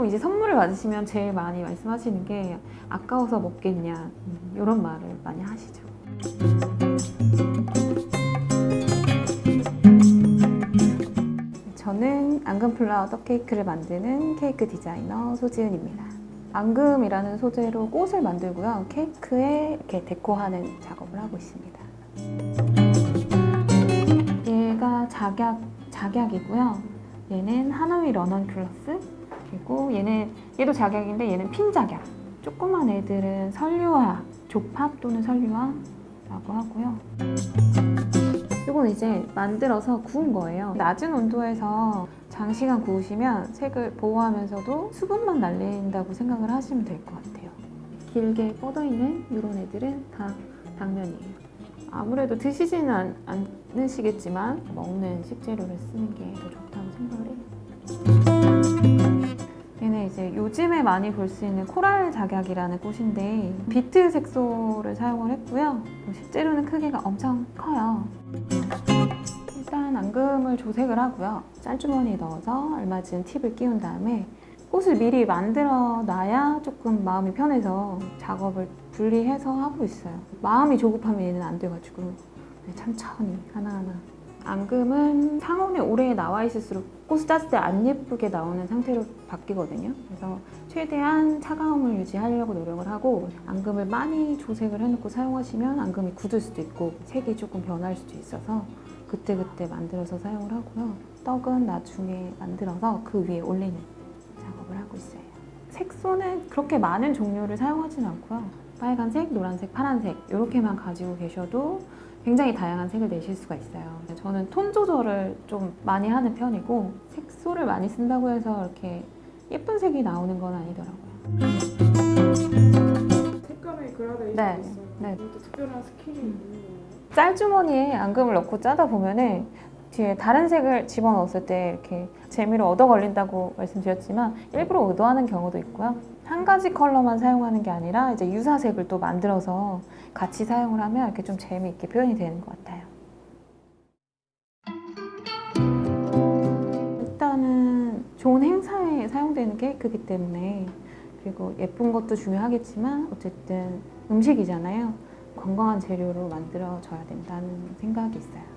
보통 이제 선물을 받으시면 제일 많이 말씀하시는 게 아까워서 먹겠냐 이런 말을 많이 하시죠. 저는 앙금플라워 떡케이크를 만드는 케이크 디자이너 소지은입니다. 앙금이라는 소재로 꽃을 만들고요. 케이크에 이렇게 데코하는 작업을 하고 있습니다. 얘가 작약이고요. 얘는 하나위 런언큘러스, 그리고 얘도 작약인데 얘는 핀작약. 조그만 애들은 설류화, 조팝 또는 설류화라고 하고요. 이건 이제 만들어서 구운 거예요. 낮은 온도에서 장시간 구우시면 색을 보호하면서도 수분만 날린다고 생각을 하시면 될 것 같아요. 길게 뻗어있는 이런 애들은 다 당면이에요. 아무래도 드시지는 않으시겠지만 먹는 식재료를 쓰는 게 더 좋다고 생각을 해요. 얘는 이제 요즘에 많이 볼 수 있는 코랄 작약이라는 꽃인데 비트 색소를 사용을 했고요. 실제로는 크기가 엄청 커요. 일단 앙금을 조색을 하고요. 짤주머니에 넣어서 알맞은 팁을 끼운 다음에 꽃을 미리 만들어 놔야 조금 마음이 편해서 작업을 분리해서 하고 있어요. 마음이 조급하면 얘는 안 돼가지고 천천히 하나하나. 앙금은 상온에 오래 나와 있을수록 꽃을 짰을 때 안 예쁘게 나오는 상태로 바뀌거든요. 그래서 최대한 차가움을 유지하려고 노력을 하고 앙금을 많이 조색을 해놓고 사용하시면 앙금이 굳을 수도 있고 색이 조금 변할 수도 있어서 그때그때 만들어서 사용을 하고요. 떡은 나중에 만들어서 그 위에 올리는 작업을 하고 있어요. 색소는 그렇게 많은 종류를 사용하지는 않고요. 빨간색, 노란색, 파란색 이렇게만 가지고 계셔도 굉장히 다양한 색을 내실 수가 있어요. 저는 톤 조절을 좀 많이 하는 편이고 색소를 많이 쓴다고 해서 이렇게 예쁜 색이 나오는 건 아니더라고요. 색감이 그라데이션이 네. 있어요. 네. 또 특별한 스킬이 있는 거예요. 짤주머니에 앙금을 넣고 짜다 보면은 뒤에 다른 색을 집어넣었을 때 이렇게 재미로 얻어 걸린다고 말씀드렸지만 일부러 의도하는 경우도 있고요. 한 가지 컬러만 사용하는 게 아니라 이제 유사색을 또 만들어서 같이 사용을 하면 이렇게 좀 재미있게 표현이 되는 것 같아요. 일단은 좋은 행사에 사용되는 케이크이기 때문에, 그리고 예쁜 것도 중요하겠지만 어쨌든 음식이잖아요. 건강한 재료로 만들어져야 된다는 생각이 있어요.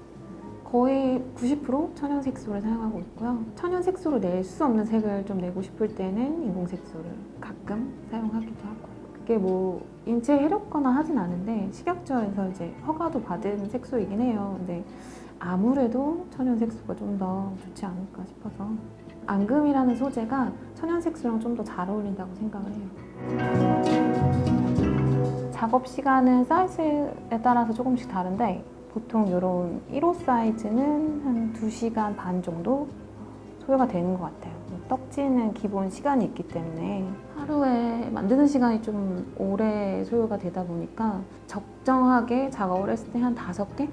거의 90% 천연 색소를 사용하고 있고요. 천연 색소로 낼 수 없는 색을 좀 내고 싶을 때는 인공 색소를 가끔 사용하기도 하고. 그게 뭐 인체에 해롭거나 하진 않은데 식약처에서 이제 허가도 받은 색소이긴 해요. 근데 아무래도 천연 색소가 좀 더 좋지 않을까 싶어서. 앙금이라는 소재가 천연 색소랑 좀 더 잘 어울린다고 생각을 해요. 작업 시간은 사이즈에 따라서 조금씩 다른데 보통 이런 1호 사이즈는 한 2시간 반 정도 소요가 되는 것 같아요. 떡지는 기본 시간이 있기 때문에 하루에 만드는 시간이 좀 오래 소요가 되다 보니까 적정하게 작업을 했을 때 한 5개?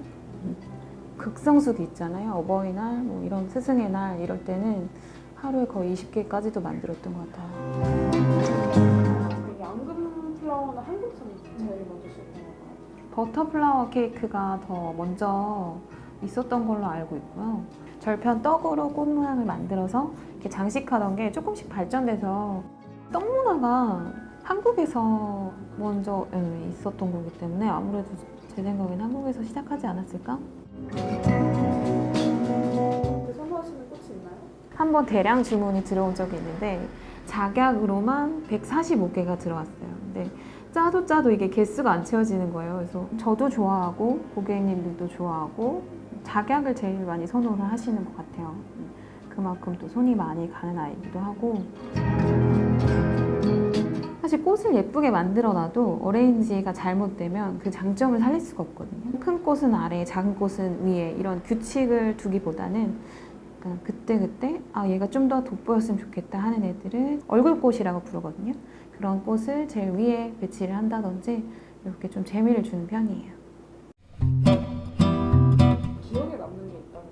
극성수기 있잖아요. 어버이날, 뭐 이런 스승의 날 이럴 때는 하루에 거의 20개까지도 만들었던 것 같아요. 앙금 플라워는 한국산이 제일 먼저 시작한 건가요? 버터플라워 케이크가 더 먼저 있었던 걸로 알고 있고요. 절편 떡으로 꽃 모양을 만들어서 이렇게 장식하던 게 조금씩 발전돼서 떡 문화가 한국에서 먼저 있었던 거기 때문에 아무래도 제 생각엔 한국에서 시작하지 않았을까? 선호하시는 꽃이 있나요? 한번 대량 주문이 들어온 적이 있는데 작약으로만 145개가 들어왔어요. 근데 짜도 이게 개수가 안 채워지는 거예요. 그래서 저도 좋아하고 고객님들도 좋아하고 작약을 제일 많이 선호를 하시는 것 같아요. 그만큼 또 손이 많이 가는 아이기도 하고. 사실 꽃을 예쁘게 만들어놔도 어레인지가 잘못되면 그 장점을 살릴 수가 없거든요. 큰 꽃은 아래, 작은 꽃은 위에 이런 규칙을 두기보다는 그때그때 얘가 좀 더 돋보였으면 좋겠다 하는 애들은 얼굴꽃이라고 부르거든요. 그런 꽃을 제일 위에 배치를 한다든지 이렇게 좀 재미를 주는 편이에요. 기억에 남는 게 있다면?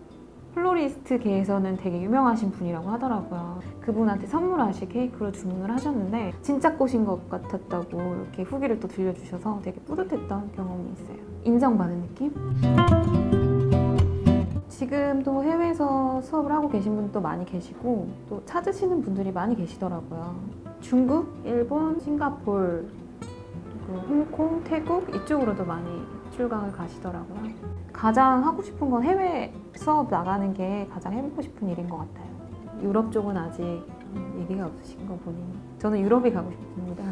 플로리스트계에서는 되게 유명하신 분이라고 하더라고요. 그분한테 선물하실 케이크로 주문을 하셨는데 진짜 꽃인 것 같았다고 이렇게 후기를 또 들려주셔서 되게 뿌듯했던 경험이 있어요. 인정받은 느낌? 지금도 해외에서 수업을 하고 계신 분도 많이 계시고 또 찾으시는 분들이 많이 계시더라고요. 중국, 일본, 싱가포르, 그리고 홍콩, 태국 이쪽으로도 많이 출강을 가시더라고요. 가장 하고 싶은 건 해외 수업 나가는 게 가장 해보고 싶은 일인 것 같아요. 유럽 쪽은 아직 얘기가 없으신 거 보니 저는 유럽에 가고 싶습니다.